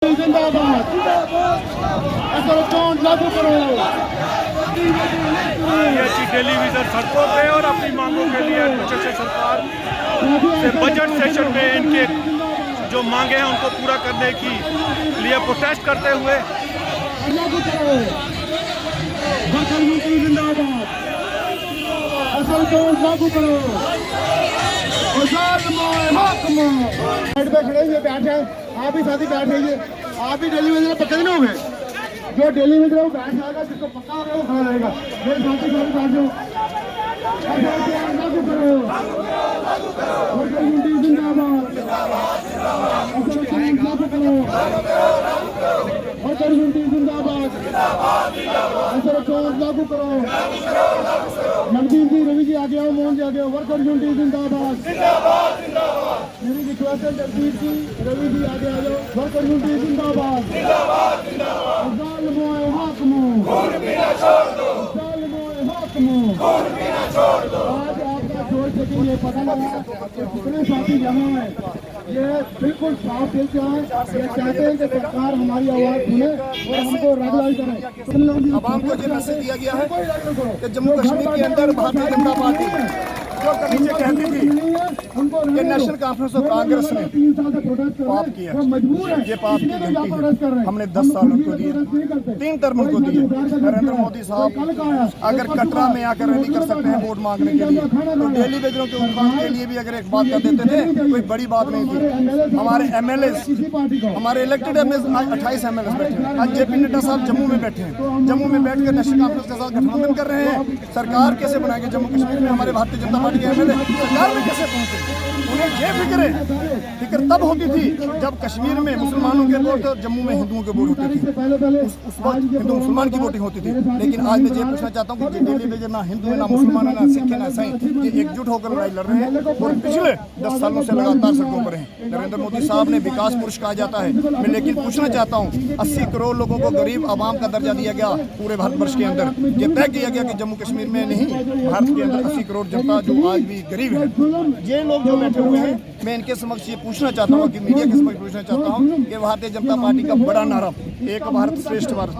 जिंदाबाद लागू करो। टेलीविजन सड़कों पे और अपनी मांगों के लिए प्रशासन सरकार से बजट सेशन में इनके जो मांगे हैं उनको पूरा करने की लिए प्रोटेस्ट करते हुए लागू करो। जिंदाबाद असल लागू करो। साइड पे खड़े हुए बैठे, आप भी साथी बैठ रहिए। आप भी डेलीविजन पक्के नहीं हो गए। जो डेलीविजन वो बैठ जाएगा, जिसको पक्का होगा वो खड़ा रहेगा। मेरे साथी सारे बैठ जाओ। लागू करो। जिंदाबाद लागू करो। जिंदाबाद लागू करो। नवदीप जी, रवि जी आगे आओ, मोहन जी आगे आओ। वर्कर यूनिटी जिंदाबाद। मेरी रिक्वेस्ट है जगदीप जी, रवि जी आगे आ जाओ। वर्कर यूनिटी जिंदाबाद। आज आपका छोड़ सके ये पता लगा कि कितने साथी यहाँ है। ये बिल्कुल साफ दिल से हैं। ये चाहते हैं कि सरकार हमारी आवाज सुने और हमको रेगुलाइज करे। आवाम को ये मैसेज दिया गया है कि जम्मू कश्मीर के अंदर भारतीय जनता पार्टी जो कभी से कहती थी कि नेशनल कॉन्फ्रेंस ऑफ कांग्रेस ने पाप किया, ये पाप की गलती है। हमने 10 साल उनको दिए, 3 टर्म उनको दिए। नरेंद्र मोदी साहब अगर कटरा में आकर रैली कर सकते हैं वोट मांगने के लिए, तो डेली वेजरों के उत्थान के लिए भी अगर एक बात कर देते थे कोई बड़ी बात नहीं थी। हमारे MLA, हमारे इलेक्टेड MLA 28 MLA बैठे हैं। आज JP नड्डा साहब जम्मू में बैठे हैं। जम्मू में बैठकर नेशनल कॉन्फ्रेंस के साथ गठबंधन कर रहे हैं। सरकार कैसे बनाएंगे जम्मू कश्मीर में? हमारे भारतीय जनता पार्टी के MLA सरकार में कैसे पहुंचे? उन्हें ये फिक्र तब होती थी जब कश्मीर में मुसलमानों के वोट और जम्मू में हिंदुओं के वोट होते थे। उस वक्त हिंदू मुसलमान की वोटिंग होती थी। लेकिन आज मैं ये पूछना चाहता हूँ कि डेली वेजर ना हिंदू है, ना मुसलमान है, ना सिख है, ना ईसाई, ये एकजुट होकर लड़ाई लड़ रहे हैं और पिछले 10 सालों से लगातार सड़कों पर हैं। नरेंद्र मोदी साहब ने विकास पुरुष कहा जाता है। मैं लेकिन पूछना चाहता हूँ, 80 करोड़ लोगों को गरीब आवाम का दर्जा दिया गया पूरे भारतवर्ष के अंदर। ये तय किया गया कि जम्मू कश्मीर में नहीं, भारत के अंदर 80 करोड़ जनता जो आज भी गरीब है। ये लोग जो बैठे हुए हैं, मैं इनके समक्ष ये पूछना चाहता हूँ कि मीडिया के समक्ष पूछना चाहता हूँ कि भारतीय जनता पार्टी का बड़ा नारा एक भारत श्रेष्ठ भारत,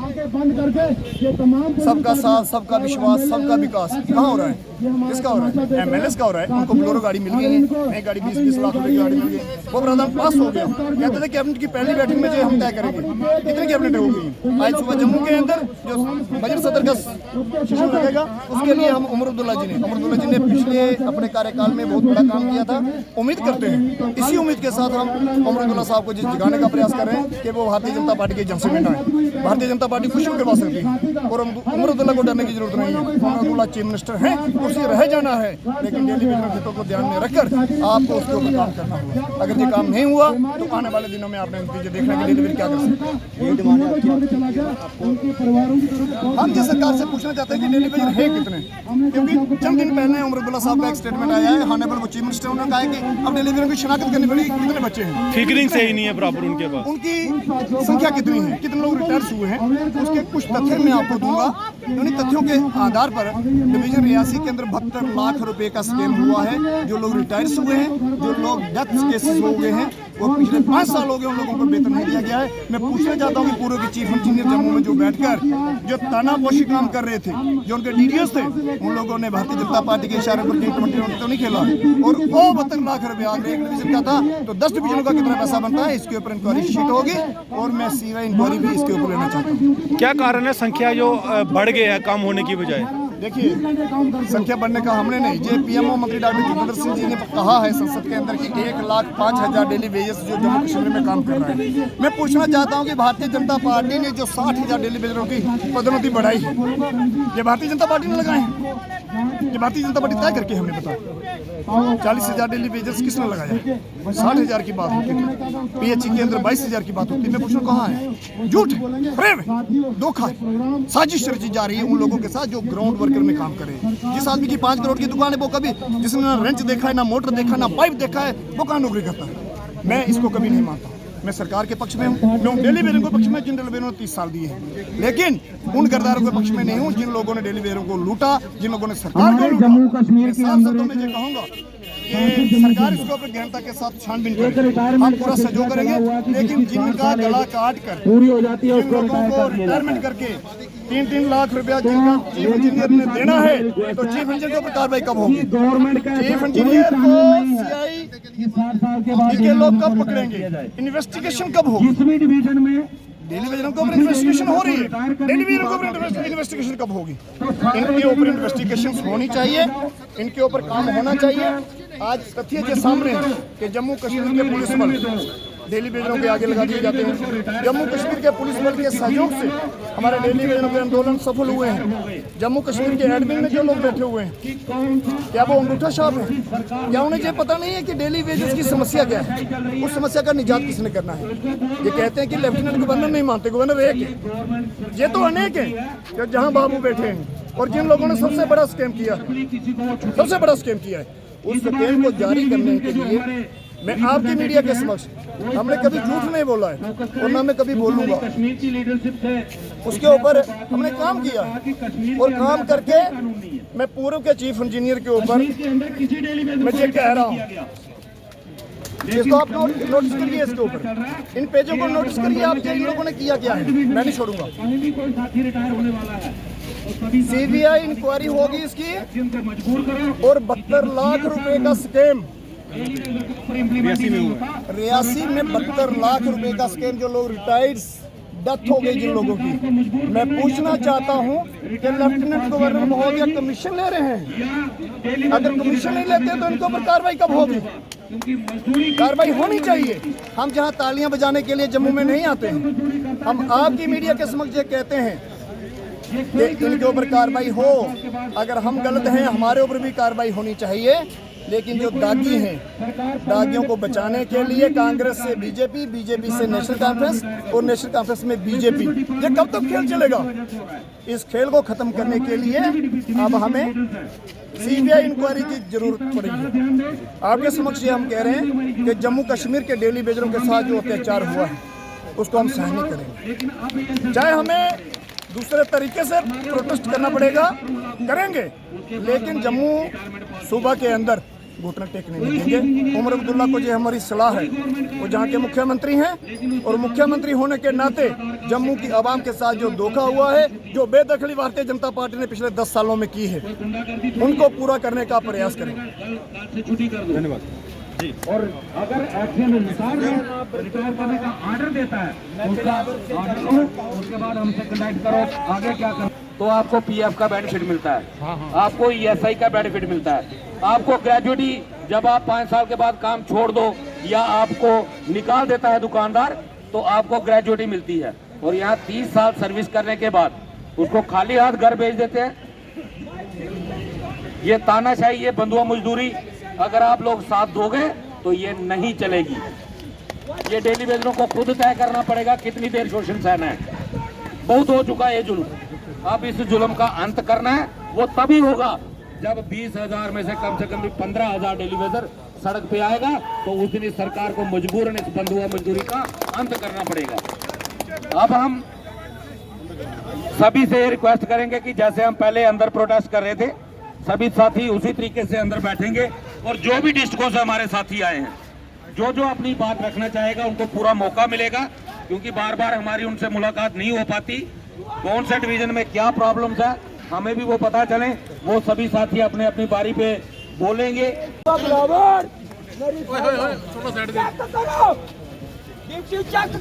सबका साथ, सबका विश्वास, सबका विकास कहाँ हो रहा है? किसका हो रहा है? MLA का हो रहा है। उनको बोलेरो गाड़ी मिल गई है, नई गाड़ी 20-20 लाख रुपए की गाड़ी मिल गई। वो प्रावधान पास हो गया। कहते थे कैबिनेट की पहली बैठक में जो हम तय करेंगे। कितनी कैबिनेट हो गई? आज सुबह जम्मू के अंदर जो बजट सत्र का सेशन लगेगा उसके लिए हम उमर अब्दुल्ला जी ने पिछले अपने कार्यकाल में बहुत बड़ा काम किया था। उम्मीद करते हैं, इसी उम्मीद के साथ हम उमर अब्दुल्ला साहब को जगाने का प्रयास कर रहे हैं कि वो भारतीय जनता पार्टी के जंग से मिलना है। भारतीय जनता पार्टी खुशियों करवा सकती है और उमर अब्दुल्ला को डरने की जरूरत नहीं है। उमर अब्दुल्ला चीफ मिनिस्टर हैं, उसे रह जाना है, लेकिन डेली वेजर हितों को ध्यान में रखकर आपको उसके ऊपर काम करना होगा। अगर ये काम नहीं हुआ तो आने वाले दिनों में आपने नतीजे देखना कि डेली वेजर क्या कर सकते हैं। हम ये सरकार से पूछना चाहते हैं कि डेली वेजर है कितने? क्योंकि चंद दिन पहले उमर अब्दुल्ला साहब का एक स्टेटमेंट आया है, ऑनरेबल चीफ मिनिस्टर, उन्होंने कहा है कि अब डेली वेजर की शिनाख्त करनी पड़ेगी कितने बच्चे हैं। फिगरिंग सही नहीं है बराबर उनके पास, उनकी संख्या कितनी है, कितने लोग रिटायर हुए हैं, उसके कुछ तथ्य मैं आपको दूंगा। उन्हीं तथ्यों के आधार पर डिवीजन रियासी के अंदर 72 लाख रुपए का स्कैम हुआ है। जो लोग रिटायर हुए हैं, जो लोग डेथ केसेस हो गए हैं, वो पिछले 5 साल हो गए उन लोगों को वेतन नहीं दिया गया है। मैं पूछना चाहता हूँ कि पूर्व के चीफ इंजीनियर जम्मू में जो बैठकर जो तानापोशी काम कर रहे थे, जो उनके DDOs थे, उन लोगों ने भारतीय जनता पार्टी के इशारे पर T20 तो नहीं खेला और वो 72 लाख रुपए आगे एक डिवीजन का था तो 10 डिवीजनों का कितना पैसा बनता है, इसके ऊपर इंक्वायरी शीट होगी और मैं CY इंक्वायरी भी इसके ऊपर लेना चाहता हूँ। क्या कारण है संख्या जो बढ़ गई है कम होने की बजाय? देखिए, संख्या बढ़ने का हमने नहीं, ये PMO मंत्री डॉक्टर जितेंद्र सिंह जी ने कहा है संसद के अंदर कि 1,05,000 डेली वेजेस जो जम्मू कश्मीर में काम कर रहा है। मैं पूछना चाहता हूं कि भारतीय जनता पार्टी ने जो 60,000 डेली वेजरों की पदोन्नति बढ़ाई है, ये भारतीय जनता पार्टी ने लगाए हैं। ये भारतीय जनता पार्टी तय करके हमने बताया। 40,000 डेली वेजेस किसने लगाया? 60,000 की बात होती थी, PHE के अंदर 22,000 की बात होती है। मैं पूछूं कहाँ है? झूठ, फ्रेम है, धोखा, साजिश रची जा रही है उन लोगों के साथ जो ग्राउंड वर्कर में काम करे। जिस आदमी की 5 करोड़ की दुकान है, वो कभी जिसने ना रेंच देखा है, ना मोटर देखा, ना पाइप देखा है, वो कहाँ नौकरी करता है? मैं इसको कभी नहीं मानता। मैं सरकार के पक्ष में हूँ, मैं डेली वेजरों के पक्ष में, जिन डेली वेजरों ने 30 साल दिए हैं, लेकिन उन गद्दारों के पक्ष में नहीं हूँ जिन लोगों ने डेली वेजरों को लूटा, जिन लोगों ने सरकार को लूटा। जम्मू कश्मीर के अंदर मैं ये कहूँगा कि सरकार इसके ऊपर गहनता के साथ छानबीन करे, हम पूरा सहयोग करेंगे। लेकिन जिनका गला काट कर पूरी हो जाती है जिन लोगों को रिटायरमेंट करके 3-3 लाख रुपया जिनका चीफ इंजीनियर ने देना है, तो चीफ इंजीनियर के ऊपर कार्रवाई कब होगी? गवर्नमेंट का चीफ इंजीनियर को सीआई के लोग कब पकड़ेंगे? इन्वेस्टिगेशन कब होगी? डिवीजन में डेली वेजन के ऊपर इन्वेस्टिगेशन हो रही है, डेली वेजन के ऊपर इन्वेस्टिगेशन कब होगी? इनके ऊपर इन्वेस्टिगेशन होनी चाहिए, इनके ऊपर काम होना चाहिए। आज तथ्य के सामने है कि जम्मू कश्मीर के पुलिस बल डेली वेजनों के आगे लगा दिए जाते हैं। जम्मू कश्मीर के पुलिस बल के सहयोग से हमारे डेली वेजनों के आंदोलन सफल हुए हैं। जम्मू कश्मीर के एडमिन में जो लोग बैठे हुए हैं, क्या वो अंगूठा छाप है? क्या उन्हें ये पता नहीं है कि डेली वेजेस की समस्या क्या है? उस समस्या का निजात किसने करना है? ये कहते हैं कि लेफ्टिनेंट गवर्नर नहीं मानते, गवर्नर एक है। ये तो अनेक है कि जहाँ बाबू बैठे हैं और जिन लोगों ने सबसे बड़ा स्कैम किया है, उस स्कैम को जारी करने के लिए मैं आपकी मीडिया के समक्ष, हमने कभी झूठ नहीं बोला है और ना मैं कभी बोलूंगा। उसके ऊपर हमने काम किया और काम करके मैं पूर्व के चीफ इंजीनियर के ऊपर मैं ये कह रहा हूँ, इसको आप नोटिस करिए, इसके ऊपर इन पेजों को नोटिस करिए आप, जिन लोगों ने किया क्या है, मैं नहीं छोड़ूंगा। सीबीआई इंक्वायरी होगी इसकी, और 72 लाख रुपए का स्कैम रियासी में 72 लाख रुपए का स्कैम, जो लोग रिटायर्ड डेथ हो गई जिन लोगों की। मैं पूछना चाहता हूं कि लेफ्टिनेंट गवर्नर महोदय कमीशन ले रहे हैं? अगर कमीशन नहीं लेते तो इनके ऊपर कार्रवाई कब होगी? कार्रवाई होनी चाहिए। हम जहां तालियां बजाने के लिए जम्मू में नहीं आते हैं, हम आपकी मीडिया के समक्ष ये कहते हैं कि इनके ऊपर कार्रवाई हो। अगर हम गलत हैं, हमारे ऊपर भी कार्रवाई होनी चाहिए। लेकिन जो दागी हैं, दागियों को बचाने के लिए कांग्रेस से बीजेपी, बीजेपी से नेशनल कॉन्फ्रेंस और नेशनल कॉन्फ्रेंस में बीजेपी, ये कब तक खेल चलेगा? इस खेल को खत्म करने के लिए अब हमें सीबीआई इंक्वायरी की जरूरत पड़ेगी। आपके समक्ष ये हम कह रहे हैं कि जम्मू कश्मीर के डेली बेजरों के साथ जो अत्याचार हुआ है, उसको हम सहन नहीं करेंगे। चाहे हमें दूसरे तरीके से प्रोटेस्ट करना पड़ेगा, करेंगे, लेकिन जम्मू सूबा के अंदर घुटना टेकने नहीं देंगे। उमर अब्दुल्ला को जो हमारी सलाह है, वो जहाँ के मुख्यमंत्री हैं और मुख्यमंत्री होने के नाते जम्मू की आवाम के साथ जो धोखा हुआ है, जो बेदखली भारतीय जनता पार्टी ने पिछले 10 सालों में की है, उनको पूरा करने का प्रयास करें। धन्यवाद। और अगर एक्शन रिटायर करने का ऑर्डर देता है, उसका ऑर्डर लो, उसके बाद हमसे कनेक्ट करो, आगे क्या करो। तो आपको पीएफ का बेनिफिट मिलता है, आपको ईएसआई का बेनिफिट मिलता है, आपको ग्रेजुएटी जब आप 5 साल के बाद काम छोड़ दो या आपको निकाल देता है दुकानदार, तो आपको ग्रेजुएटी मिलती है। और यहाँ 30 साल सर्विस करने के बाद उसको खाली हाथ घर भेज देते हैं। ये तानाशाही, ये बंधुआ मजदूरी अगर आप लोग साथ दोगे तो ये नहीं चलेगी। ये डेली वेजरों को खुद तय करना पड़ेगा कितनी देर शोषण सहना है। बहुत हो चुका है ये जुल्म, अब इस जुल्म का अंत करना है। वो तभी होगा जब 20,000 में से कम 15,000 डेली वेजर सड़क पे आएगा, तो उस दिन इस सरकार को मजबूरन इस बंधुआ मजदूरी का अंत करना पड़ेगा। अब हम सभी से रिक्वेस्ट करेंगे कि जैसे हम पहले अंदर प्रोटेस्ट कर रहे थे, सभी साथी उसी तरीके से अंदर बैठेंगे और जो भी डिस्ट्रिक्टों से हमारे साथी आए हैं, जो अपनी बात रखना चाहेगा उनको पूरा मौका मिलेगा, क्योंकि बार बार हमारी उनसे मुलाकात नहीं हो पाती। कौन से डिवीजन में क्या प्रॉब्लम्स है हमें भी वो पता चले, वो सभी साथी अपने अपनी बारी पे बोलेंगे। चेक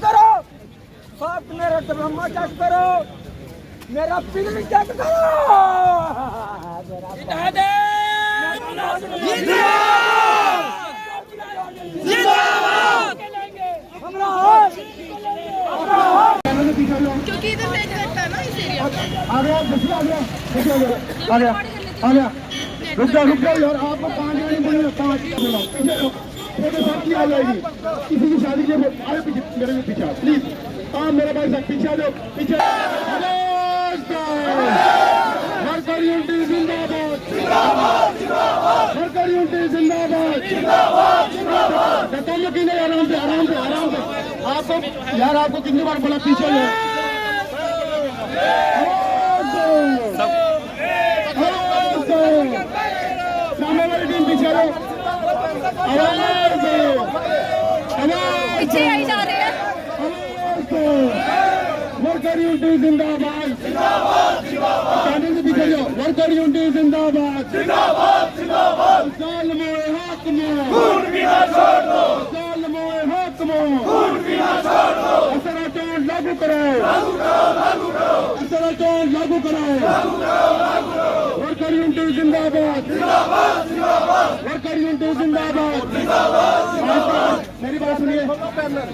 करो, साथ मेरा ड्रामा चेक करो, मेरा फिल्म चेक करो। क्योंकि इधर तेज लगता है ना इस एरिया में। आ गया। रुक जाओ यार, आपको 5 मिनट नहीं बोलना, 5 मिनट साथ आ जाएगी। किसी की शादी के अरे पीछे, मेरे भी पीछे प्लीज। हाँ मेरे भाई साहब पीछे आ जाओ, पीछे। वर्कर यूनिटी जिंदाबाद, वर्कर यूनिटी जिंदाबाद। आराम से आपको यार, आपको कितनी बार बोला पीछे है। सामने वाली टीम पीछे आवाज दो, आवाज पीछे आई जा रहे हैं। वर्कर यूनिटी जिंदाबाद, चैनल के पीछे जाओ। वर्कर यूनिटी जिंदाबाद, जालिमों हक में खून पीना छोड़ दो, जालिमों हक में खून पीना छोड़ दो, असराचौन लागू करो, असराचौन लागू करो, वर्कर यूनिटी जिंदाबाद, वर्कर यूनिटी जिंदाबाद। मेरी बात सुनिए,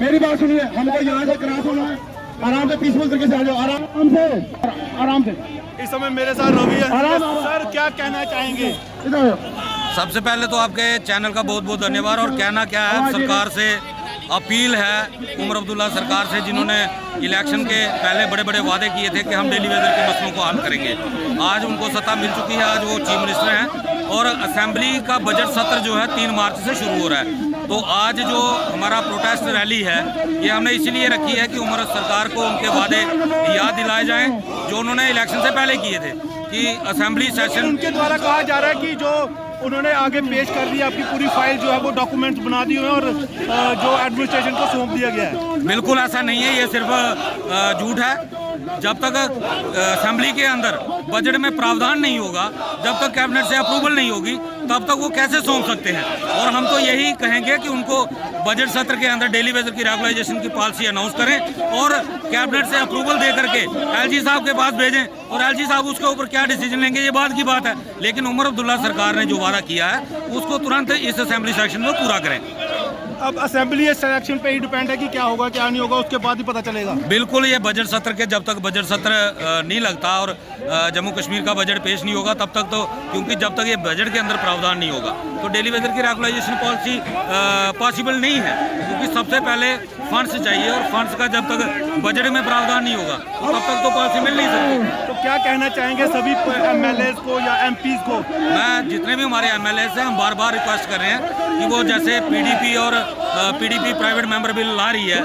मेरी बात सुनिए, हमको यहाँ से क्रॉस होना है, आराम से पीसफुल तरीके से आ जाओ, आराम से, आराम से। इस समय मेरे साथ रवि है। सर क्या कहना चाहेंगे? सबसे पहले तो आपके चैनल का बहुत बहुत धन्यवाद। और कहना क्या है, सरकार से अपील है, उमर अब्दुल्ला सरकार से, जिन्होंने इलेक्शन के पहले बड़े बड़े वादे किए थे कि हम डेली वेजर के मसलों को हल करेंगे। आज उनको सत्ता मिल चुकी है, आज वो चीफ मिनिस्टर हैं और असेंबली का बजट सत्र जो है 3 मार्च से शुरू हो रहा है। तो आज जो हमारा प्रोटेस्ट रैली है, ये हमने इसीलिए रखी है कि उमर सरकार को उनके वादे याद दिलाए जाएं जो उन्होंने इलेक्शन से पहले किए थे, कि असेंबली सेशन उनके द्वारा कहा जा रहा है कि जो उन्होंने आगे पेश कर दी आपकी पूरी फाइल जो है वो डॉक्यूमेंट्स बना दी हुए हैं और जो एडमिनिस्ट्रेशन को सौंप दिया गया है। बिल्कुल ऐसा नहीं है, ये सिर्फ झूठ है। जब तक असेंबली के अंदर बजट में प्रावधान नहीं होगा, जब तक कैबिनेट से अप्रूवल नहीं होगी, तब तक वो कैसे सौंप सकते हैं। और हम तो यही कहेंगे कि उनको बजट सत्र के अंदर डेली वेजर की रेगुलाइजेशन की पॉलिसी अनाउंस करें और कैबिनेट से अप्रूवल दे करके एलजी साहब के पास भेजें, और एलजी साहब उसके ऊपर क्या डिसीजन लेंगे ये बाद की बात है। लेकिन उमर अब्दुल्ला सरकार ने जो वादा किया है उसको तुरंत इस असेंबली सेशन में पूरा करें। अब असेंबली सिलेक्शन पे ही डिपेंड है कि क्या होगा क्या नहीं होगा, उसके बाद ही पता चलेगा। बिल्कुल, ये बजट सत्र के जब तक बजट सत्र नहीं लगता और जम्मू कश्मीर का बजट पेश नहीं होगा तब तक तो, क्योंकि जब तक ये बजट के अंदर प्रावधान नहीं होगा तो डेली वेजर की रेगुलाइजेशन पॉलिसी पॉसिबल नहीं है, क्योंकि सबसे पहले फंड्स चाहिए और फंड्स का जब तक बजट में प्रावधान नहीं होगा तो तब तक तो पॉलिसी मिल नहीं सकती। तो क्या कहना चाहेंगे सभी MLAs को या MPs को? मैं जितने भी हमारे MLAs हैं, हम बार बार रिक्वेस्ट कर रहे हैं कि वो जैसे PDP और PDP प्राइवेट मेंबर बिल ला रही है,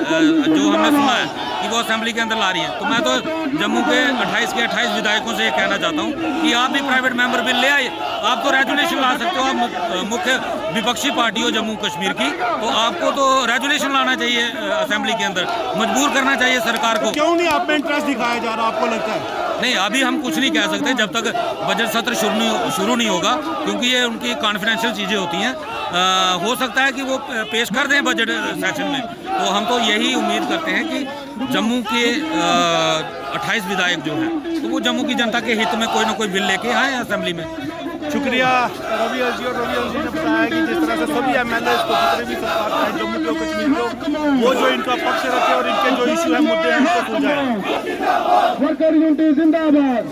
जो हमने सुना है कि वो असेंबली के अंदर ला रही है, तो मैं तो जम्मू के 28 विधायकों से ये कहना चाहता हूँ कि आप भी प्राइवेट मेंबर बिल ले आइए। आप तो रेजुलेशन ला सकते हो, आप मुख्य विपक्षी पार्टी हो जम्मू कश्मीर की, तो आपको तो रेजुलेशन लाना चाहिए असेंबली के अंदर, मजबूर करना चाहिए सरकार को। क्यों नहीं आप में इंटरेस्ट दिखाया जा रहा, आपको लगता है? नहीं, अभी हम कुछ नहीं कह सकते जब तक बजट सत्र शुरू नहीं होगा, क्योंकि ये उनकी कॉन्फिडेंशियल चीज़ें होती हैं। हो सकता है कि वो पेश कर दें बजट सेशन में, तो हम तो यही उम्मीद करते हैं कि जम्मू के 28 विधायक जो हैं तो वो जम्मू की जनता के हित में कोई ना कोई बिल लेके आए असेंबली में। शुक्रिया रवि अलजी। और रवि अलजी ने बताया कि जिस तरह से सभी MLAs को, जितने भी सरकार है जम्मू के कश्मीर को, वो जो इनका पक्ष रखे और इनके जो इशू है, मुद्दे हैं, उनको सुलझाएं। वर्कर यूनिटी जिंदाबाद,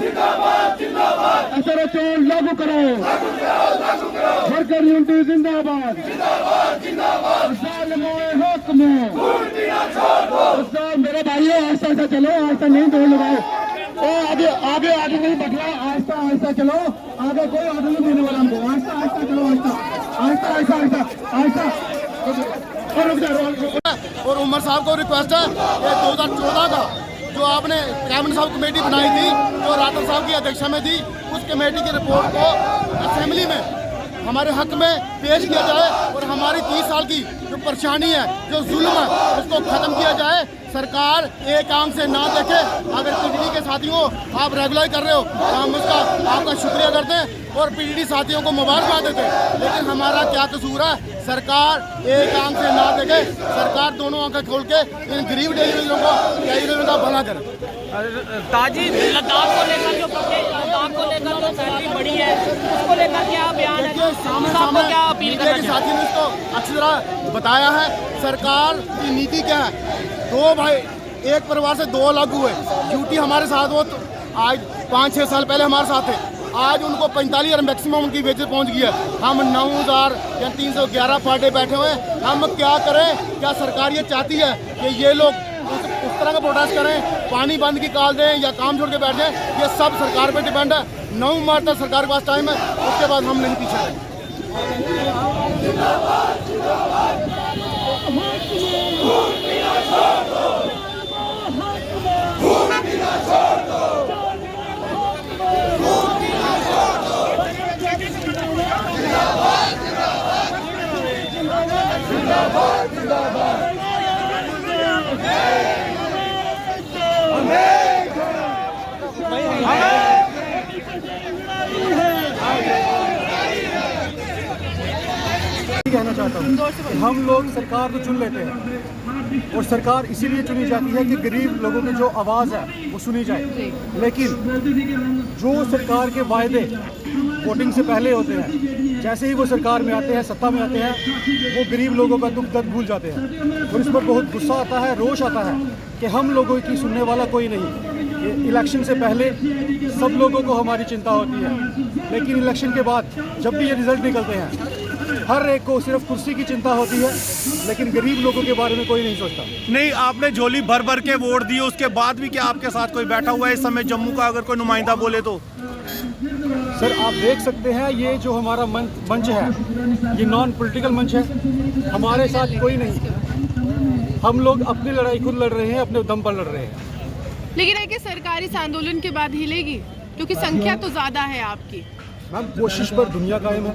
असराचौन लागू करो, वर्कर यूनिटी जिंदाबाद, जालिमों हक में, मेरे भाइयों आहिस्ता आहिस्ता चलो, आहिस्ता नहीं दौड़ लगाओ, आगे आगे आगे नहीं बढ़ना, आहिस्ता आहिस्ता चलो, आगे कोई आगे नहीं देने वाला हमको, आहिस्ता आहिस्ता चलो, आहिस्ता आहिस्ता आहिस्ता आहिस्ता। और उमर साहब को रिक्वेस्ट है कि 2014 का जो आपने कैबिनेट साहब कमेटी बनाई थी, जो राठौर साहब की अध्यक्षता में थी, उस कमेटी की रिपोर्ट को असेंबली में हमारे हक में पेश किया जाए और हमारी 30 साल की जो परेशानी है, जो जुल्म है, उसको ख़त्म किया जाए। सरकार एक आंख से ना देखे। अगर PDD के साथियों आप रेगुलर कर रहे हो तो हम उसका आपका शुक्रिया करते हैं और PDD साथियों को मुबारकबाद देते हैं, लेकिन हमारा क्या कसूर है? सरकार एक आंख से ना देखे, सरकार दोनों आंखें खोल के इन गरीब डेलीवेजरों का भला करे। ताजी लद्दाख को लेकर जो फैक्ट्री बड़ी है, उसको लेकर क्या बयान है? सामने क्या अपील करना के साथी ने इसको अच्छी तरह बताया है। सरकार की नीति क्या है? 2 भाई एक परिवार से 2 अलग हुए। ड्यूटी हमारे साथ वो तो आज 5-6 साल पहले हमारे साथ थे, आज उनको 45,000 मैक्सिमम उनकी वेजेस पहुंच गई है। हम 9,000 या 311 पार्टी बैठे हुए हैं। हम क्या करें? क्या सरकार ये चाहती है कि ये लोग उस तरह का प्रोटेस्ट करें, पानी बंद की कॉल दें या काम छोड़ के बैठ जाएं? ये सब सरकार पे डिपेंड है। 9 मार्च तक सरकार के पास टाइम है, उसके बाद हम नहीं पीछे रहेंगे। कहना चाहता हूँ कि हम लोग सरकार तो चुन लेते हैं और सरकार इसीलिए चुनी जाती है कि गरीब लोगों की जो आवाज़ है वो सुनी जाए, लेकिन जो सरकार के वायदे वोटिंग से पहले होते हैं, जैसे ही वो सरकार में आते हैं, सत्ता में आते हैं, वो गरीब लोगों का दुख दर्द भूल जाते हैं और इस पर बहुत गुस्सा आता है, रोष आता है कि हम लोगों की सुनने वाला कोई नहीं। ये इलेक्शन से पहले सब लोगों को हमारी चिंता होती है, लेकिन इलेक्शन के बाद जब भी ये रिजल्ट निकलते हैं हर एक को सिर्फ कुर्सी की चिंता होती है, लेकिन गरीब लोगों के बारे में कोई नहीं सोचता। नहीं, आपने झोली भर भर के वोट दिए, उसके बाद भी क्या आपके साथ कोई बैठा हुआ है इस समय जम्मू का, अगर कोई नुमाइंदा बोले तो? सर आप देख सकते हैं ये जो हमारा मंच है ये नॉन पॉलिटिकल मंच है, हमारे साथ कोई नहीं, हम लोग अपनी लड़ाई खुद लड़ रहे हैं, अपने दम पर लड़ रहे हैं। लेकिन है कि सरकार इस आंदोलन के बाद हिलेगी, क्योंकि संख्या तो ज्यादा है आपकी। मैम कोशिश पर दुनिया कायम है,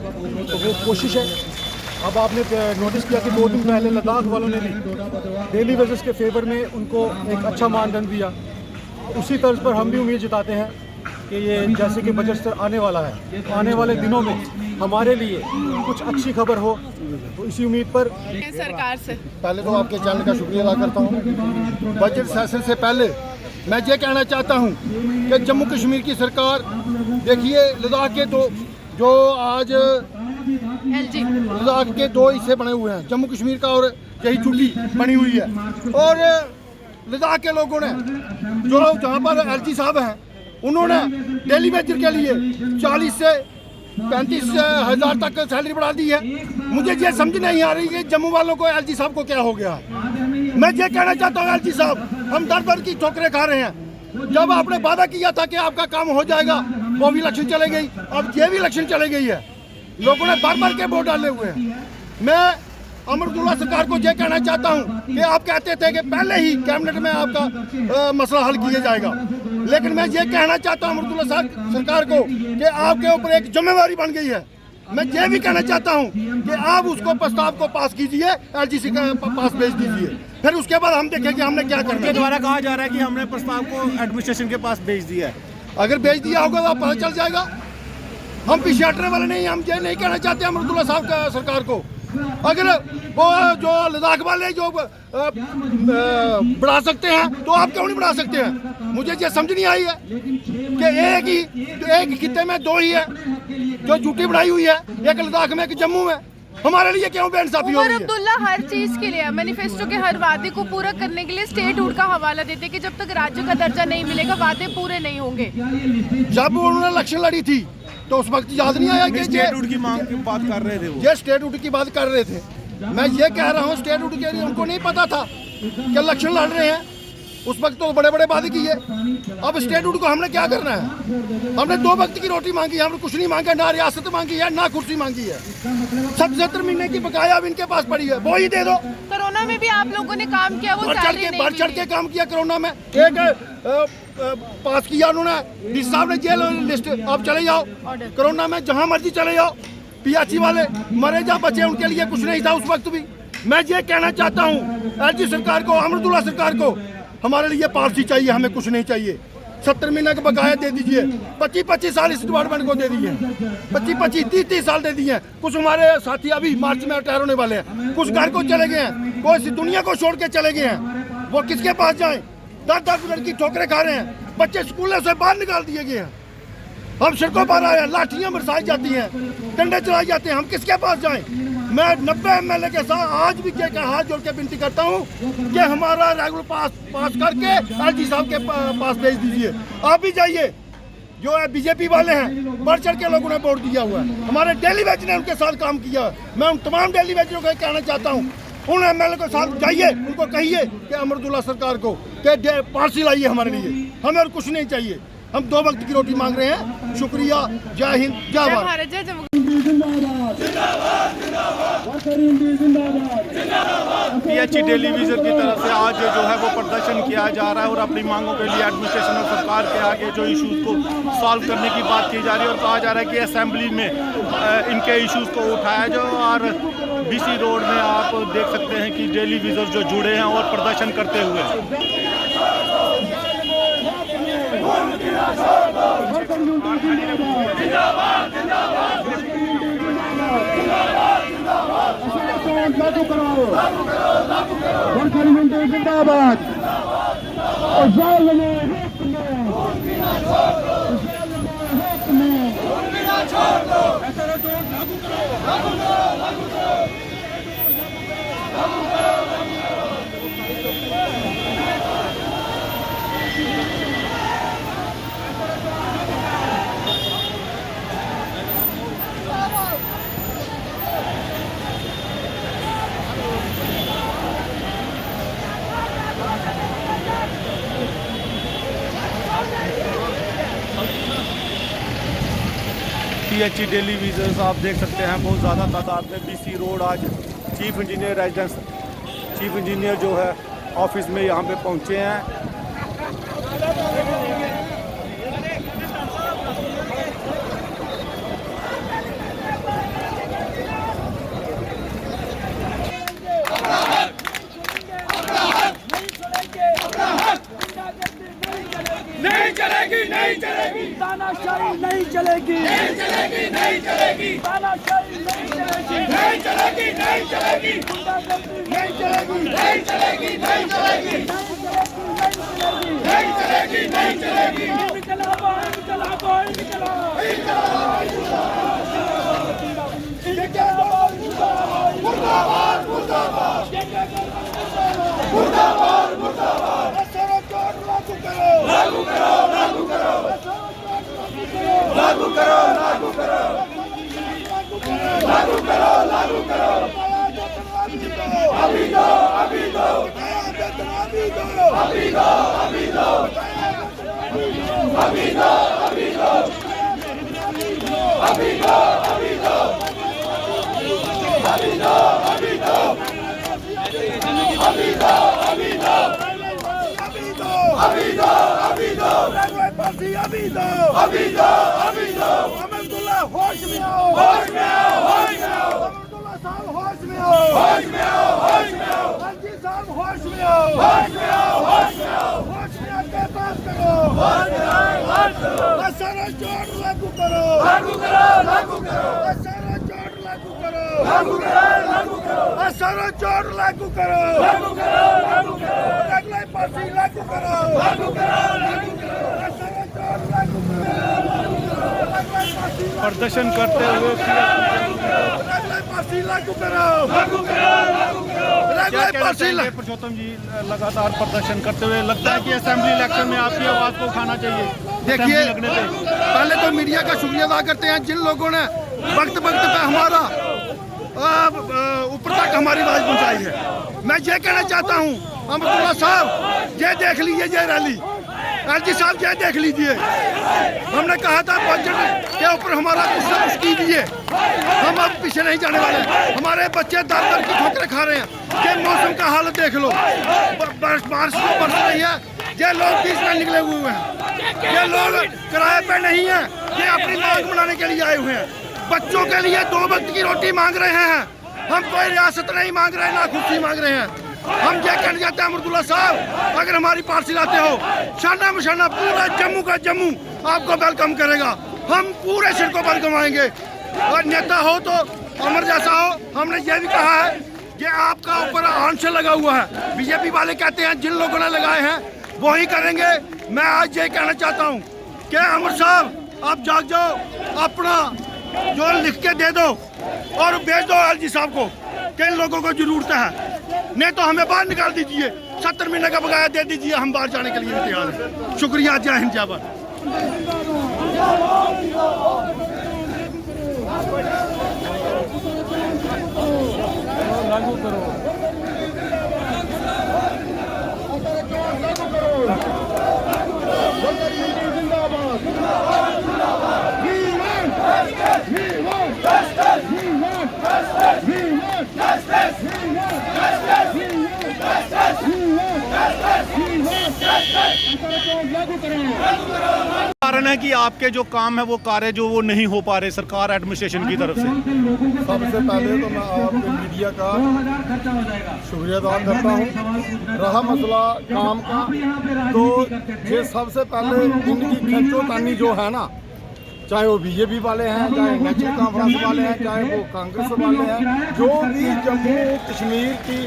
तो वो कोशिश है। अब आपने नोटिस किया कि 2 दिन पहले लद्दाख वालों ने भी डेली वेजेस के फेवर में उनको एक अच्छा मानदंड दिया। उसी तर्ज पर हम भी उम्मीद जताते हैं कि ये जैसे कि बजट आने वाला है, आने वाले दिनों में हमारे लिए कुछ अच्छी खबर हो, तो इसी उम्मीद पर सरकार से पहले तो आपके चैनल का शुक्रिया अदा करता हूँ। बजट सेशन से पहले मैं ये कहना चाहता हूँ कि जम्मू कश्मीर की सरकार, देखिए लद्दाख के जो आज लद्दाख के 2 हिस्से बने हुए हैं, जम्मू कश्मीर का और यही छुट्टी बनी हुई है, और लद्दाख के लोगों ने जो जहाँ पर LG साहब हैं उन्होंने डेली वेजर के लिए 40 से 35 हज़ार तक सैलरी बढ़ा दी है। मुझे ये समझ नहीं आ रही कि जम्मू वालों को LG साहब को क्या हो गया। मैं ये कहना चाहता हूँ LG साहब, हम दर दर की ठोकरें खा रहे हैं। जब आपने वादा किया था कि आपका काम हो जाएगा, वो भी इलेक्शन चले गई, अब ये भी इलेक्शन चले गई है, लोगों ने बार बार के वोट डाले हुए हैं। मैं अमरुद्दुल्ला सरकार को ये कहना चाहता हूँ कि आप कहते थे कि पहले ही कैबिनेट में आपका मसला हल किया जाएगा, लेकिन मैं ये कहना चाहता हूँ अमरुद्दुल्ला सरकार को कि आपके ऊपर एक जिम्मेवारी बन गई है। मैं ये भी कहना चाहता हूँ कि आप उसको प्रस्ताव को पास कीजिए, LGC के पास भेज दीजिए, फिर उसके बाद हम देखेंगे हमने क्या करना है। द्वारा कहा जा रहा है कि हमने प्रस्ताव को एडमिनिस्ट्रेशन के पास भेज दिया है। अगर भेज दिया होगा तो पता चल जाएगा। हम पीछे हटने वाले नहीं, हम ये नहीं कहना चाहते अमरुद्दुल्ला साहब का सरकार को। अगर वो जो लद्दाख वाले जो बढ़ा सकते हैं तो आप क्यों नहीं बढ़ा सकते हैं? मुझे ये समझ नहीं आई है कि एक खित्ते में 2 ही है जो ड्यूटी बढ़ाई हुई है, एक लद्दाख में एक जम्मू में। हमारे लिए क्यों बेइंसाफी हो रही है? अब्दुल्ला हर चीज के लिए, मैनिफेस्टो के हर वादे को पूरा करने के लिए स्टेटहुड का हवाला देते कि जब तक राज्य का दर्जा नहीं मिलेगा वादे पूरे नहीं होंगे। जब उन्होंने इलेक्शन लड़ी थी तो उस वक्त याद नहीं आया कि स्टेटहुड की मांग की बात कर रहे थे वो। ये स्टेटहुड की बात कर रहे थे। मैं ये कह रहा हूँ स्टेटहुड के लिए उनको नहीं पता था कि इलेक्शन लड़ रहे हैं, उस वक्त तो बड़े बड़े वादे किए। अब स्टेटहुड को हमने क्या करना है? हमने 2 वक्त की रोटी मांगी, हमने कुछ नहीं मांगा, ना रियासत मांगी है ना कुर्सी मांगी है। 70 महीने की बकाया अब इनके पास पड़ी है, वो ही दे दो। कोरोना में भी आप लोगों ने काम किया, वो बढ़ चढ़ के काम किया। कोरोना में एक पास किया उन्होंने, डीसी साहब ने जेल लिस्ट, अब चले जाओ कोरोना में जहाँ मर्जी चले जाओ। PHC वाले मरे जा बचे, उनके लिए कुछ नहीं था उस वक्त भी। मैं ये कहना चाहता हूँ LG सरकार को, अमरुद्दुल्ला सरकार को, हमारे लिए पॉलिसी चाहिए, हमें कुछ नहीं चाहिए। 70 महीने का बकाया दे दीजिए, 25-25 साल इस डिपार्टमेंट को दे दिए, 25-25 30-30 साल दे दिए। कुछ हमारे साथी अभी मार्च में रिटायर होने वाले हैं, कुछ घर को चले गए हैं, कोई दुनिया को छोड़ के चले गए हैं। वो किसके पास जाएं? 10-10 मिनट की ठोकरें खा रहे हैं, बच्चे स्कूलों से बाहर निकाल दिए गए हैं। हम सड़कों पर आए हैं, लाठियाँ बरसाई जाती हैं, डंडे चलाए जाते हैं, हम किसके पास जाएं? मैं 90 MLA के साथ आज भी हाथ जोड़ के विनती करता हूँ कि हमारा रेगुलर पास करके LG साहब के पास भेज दीजिए। आप भी जाइए, जो है BJP वाले हैं, बढ़ चढ़ के लोगों ने वोट दिया हुआ है, हमारे डेली वेज ने उनके साथ काम किया। मैं उन तमाम डेली वेजरों को कहना चाहता हूँ, उन MLA के साथ जाइए, उनको कहिए कि अमरुद्दुल्ला सरकार को कि पॉलिसी लाइए हमारे लिए, हमें और कुछ नहीं चाहिए। हम 2 वक्त की रोटी मांग रहे हैं। शुक्रिया, जय हिंद, जय भारत। जय जम्मू। PHC टेलीविजन की तरफ से आज जो है वो प्रदर्शन किया जा रहा है और अपनी मांगों के लिए एडमिनिस्ट्रेशन और सरकार के आगे जो इश्यूज को सॉल्व करने की बात की जा रही है और कहा जा रहा है कि असेंबली में इनके इश्यूज को उठाया जाए और डीसी रोड में आप देख सकते हैं कि डेली विजर्स जो जुड़े हैं और प्रदर्शन करते हुए। लागू करो, जिंदाबाद। THE डेली विजर्स आप देख सकते हैं बहुत ज़्यादा तादाद में BC रोड आज chief engineer residence chief engineer जो है ऑफिस में यहाँ पे पहुँचे हैं। नहीं चलेगी, तानाशाही नहीं चलेगी, नहीं चलेगी, नहीं चलेगी, तानाशाही नहीं चलेगी, नहीं चलेगी, नहीं चलेगी, नहीं चलेगी, नहीं चलेगी, नहीं चलेगी, नहीं चलेगी, नहीं चलेगी, इनकलाब, इनकलाब, इनकलाब, मुर्दाबाद, मुर्दाबाद, मुर्दाबाद, मुर्दाबाद, लागू करो, लागू करो, लागू करो, लागू करो, लागू करो, लागू करो, लागू करो, अभी दो, अभी दो, अभी दो, अभी दो, अभी दो, अभी दो, अभी दो, अभी दो, अभी दो, अभी दो, अभी दो, अभी दो, अभी दो, अभी दो, अभी दो, अभी दो, अभी दो, अभी दो, अहमदुल्ला होश में आओ, होश में आओ, होश में आओ, अहमदुल्ला साहब होश में आओ, होश में आओ, होश में आओ, रंजीत साहब होश में आओ, होश में आओ, होश में आओ, होश में आके बात करो, होश में आओ, बात करो, सारा जोड़ लागू करो, लागू करो, लागू करो, सारा जोड़ लागू करो, लागू करो, लागू करो, सारा जोड़ लागू करो, लागू करो, लागू करो, अगले पार्टी लागू करो, लागू करो, लागू करो, सारा जोड़ लागू करो, प्रदर्शन करते हुए अगले पार्टी लागू करो, लागू करो, लागू करो, क्या कहना चाहेंगे पुरुषोत्तम जी? लगातार प्रदर्शन करते हुए लगता है कि असेंबली इलेक्शन में आपकी आवाज़ को उठाना चाहिए। देखिए, लगने पे पहले तो मीडिया का शुक्रिया अदा करते हैं जिन लोगों ने वक्त वक्त पे हमारा ऊपर तक हमारी आवाज़ पहुंचाई है। मैं ये कहना चाहता हूं, अहमदुल्ला साहब ये देख लीजिए, ये रैली LG साहब ये देख लीजिए। हमने कहा था बजट के ऊपर हमारा कुछ न कुछ कीजिए, हम अब पीछे नहीं जाने वाले। हमारे बच्चे दर दर की ठोकरें खा रहे हैं। ये मौसम का हालत देख लो, बारिश बरस रही है, ये लोग बीच में निकले हुए हैं, ये लोग किराए पे नहीं है, ये अपनी मांग बनाने के लिए आए हुए हैं। बच्चों के लिए 2 वक्त की रोटी मांग रहे हैं। हम कोई रियासत नहीं मांग रहे, ना कुर्सी मांग रहे हैं। हम ये कहना चाहते हैं अहमदुल्ला साहब, अगर हमारी पार्टी लाते हो, शाना मशाना पूरा जम्मू का जम्मू आपको वेलकम करेगा। हम पूरे सड़कों पर घुमाएंगे, और नेता हो तो अमर जैसा हो। हमने ये भी कहा है कि आपका ऊपर आंच लगा हुआ है। बीजेपी वाले कहते हैं जिन लोगों ने लगाए हैं वही करेंगे। मैं आज ये कहना चाहता हूँ कि अमर साहब आप जाग जाओ, अपना जो लिख के दे दो और भेज दो LG साहब को कि इन लोगों को जरूरत है, नहीं तो हमें बाहर निकाल दीजिए। 70 महीने का बकाया दे दीजिए, हम बाहर जाने के लिए तैयार हैं। शुक्रिया, जय हिंद, जय भारत। लागू करो, लागू करो। कारण है कि आपके जो काम है वो कार्य जो वो नहीं हो पा रहे सरकार एडमिनिस्ट्रेशन की तरफ से? सबसे पहले तो मैं आपके मीडिया का शुक्रिया अदा करता हूँ। रहा मसला काम का, तो ये सबसे पहले इनकी खर्चोतानी जो है ना, चाहे वो बीजेपी वाले हैं, चाहे नेशनल कॉन्फ्रेंस वाले हैं, चाहे वो कांग्रेस वाले हैं, जो भी जम्मू कश्मीर की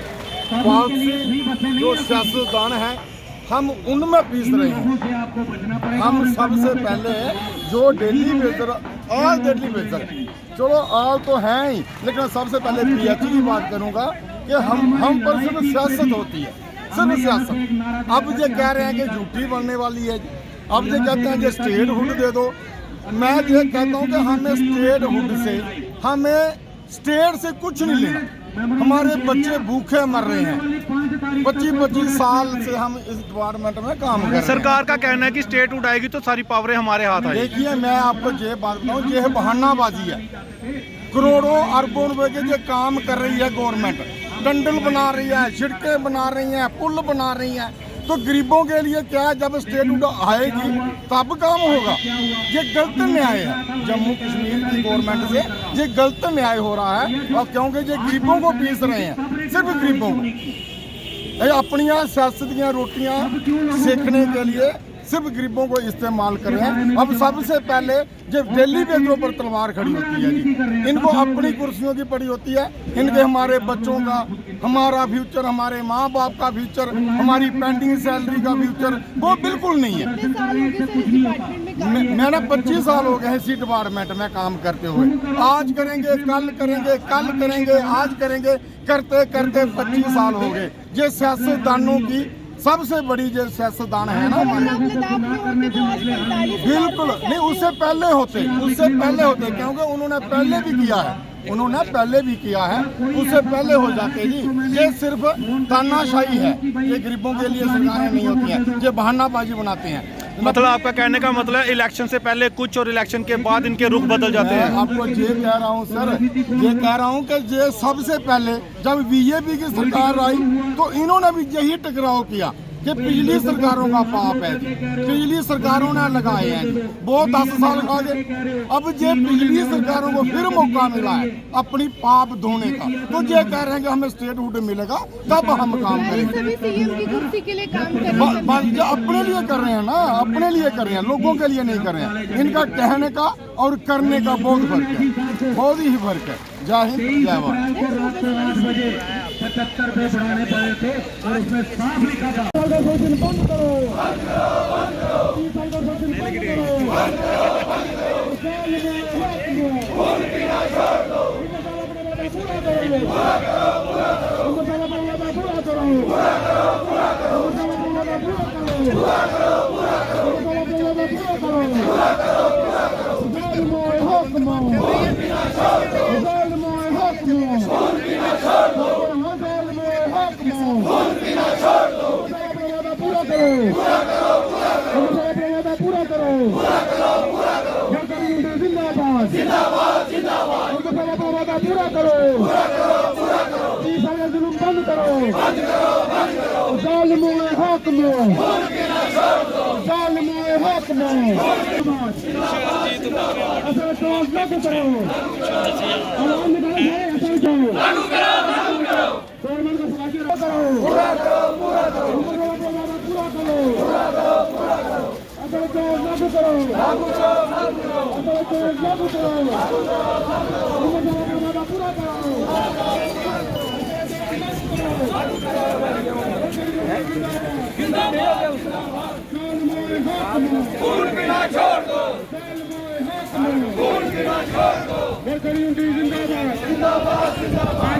पॉलिसी जो सियासतदान है, हम उनमें पीस रहे हैं। हम सबसे पहले जो daily badger all daily badger, चलो ऑल तो हैं ही, लेकिन सबसे पहले पीएचई की बात करूंगा कि हम पर सिर्फ सियासत होती है, सिर्फ सियासत। अब ये कह रहे हैं कि झूठी बनने वाली है, अब ये कहते हैं कि स्टेट हुड दे दो। मैं ये कहता हूँ कि हमें स्टेट हुड से, हमें स्टेट से कुछ नहीं लेना। हमारे बच्चे भूखे मर रहे हैं, 25-25 साल से हम इस डिपार्टमेंट में काम कर रहे हैं। सरकार का कहना है कि स्टेट उठाएगी तो सारी पावरें हमारे हाथ आएगी। देखिए, मैं आपको ये बात बताऊँ, ये बहानाबाजी है। करोड़ों अरबों रुपए के जो काम कर रही है गवर्नमेंट, टंडल बना रही है, सड़कें बना रही हैं, पुल बना रही हैं, तो गरीबों के लिए क्या, जब स्टेट आएगी तब काम होगा। ये गलत न्याय है जम्मू कश्मीर की गवर्नमेंट से, ये गलत न्याय हो रहा है। और क्योंकि ये गरीबों को पीस रहे हैं, सिर्फ गरीबों को, अपनी सियासत की रोटियां सेकने के लिए सिर्फ गरीबों को इस्तेमाल कर रहे हैं। अब सबसे पहले जब दिल्ली बेजरों पर तलवार खड़ी होती है जी, इनको अपनी कुर्सियों की पड़ी होती है, इनके हमारे बच्चों का, हमारा फ्यूचर, हमारे माँ बाप का फ्यूचर, हमारी पेंडिंग सैलरी का फ्यूचर वो बिल्कुल नहीं है। मैंने 25 साल हो गए हैं इसी डिपार्टमेंट में काम करते हुए। आज करेंगे, कल करेंगे, कल करेंगे, आज करेंगे, करते करते 25 साल हो गए। ये सियासतदानों की सबसे बड़ी जो सियासतदान है ना हमारे, बिल्कुल नहीं, उससे पहले होते, क्योंकि उन्होंने पहले भी किया है, उससे पहले हो जाते जी। ये सिर्फ तानाशाही है, ये गरीबों के लिए सरकारें नहीं होती हैं, ये बहानाबाजी बनाते हैं। मतलब आपका कहने का मतलब इलेक्शन से पहले कुछ और इलेक्शन के बाद इनके रुख बदल जाते हैं? आपको ये कह रहा हूँ सर, ये कह रहा हूँ कि ये सबसे पहले जब बीजेपी की सरकार आई तो इन्होंने भी यही टकराव किया कि पिछली सरकारों का पाप है, पिछली सरकारों ने लगाए हैं, वो 10 साल खा गए। अब ये पिछली सरकारों को फिर मौका मिला है अपनी पाप धोने का, तो ये कह रहे हैं कि हमें स्टेट हुड मिलेगा तब हम काम करेंगे। अपने लिए कर रहे हैं ना, अपने लिए कर रहे हैं, लोगों के लिए नहीं कर रहे हैं। इनका कहने का और करने का बहुत फर्क है, बहुत ही फर्क है। जय हिंद, जय भारत। 75 पे बढ़ाने पड़े थे और उसमें साफ लिखा था बंद करो, पूरा करो, जिंदाबाद, पूरा करो, जुल्म बंद करो, जालिमों हक में, जालिमों हक में, असर टॉस लागू करो, आवाम निकाले असर करो, गवर्नमेंट को सलाही करो, पूरा करो, पूरा करो, पूरा करो, असर टॉस लागू करो, लागू करो, असर टॉस लागू करो, पूरा करो। खून पीना छोड़ दो, खून पीना छोड़ दो, जिंदाबाद, जिंदाबाद, जिंदाबाद।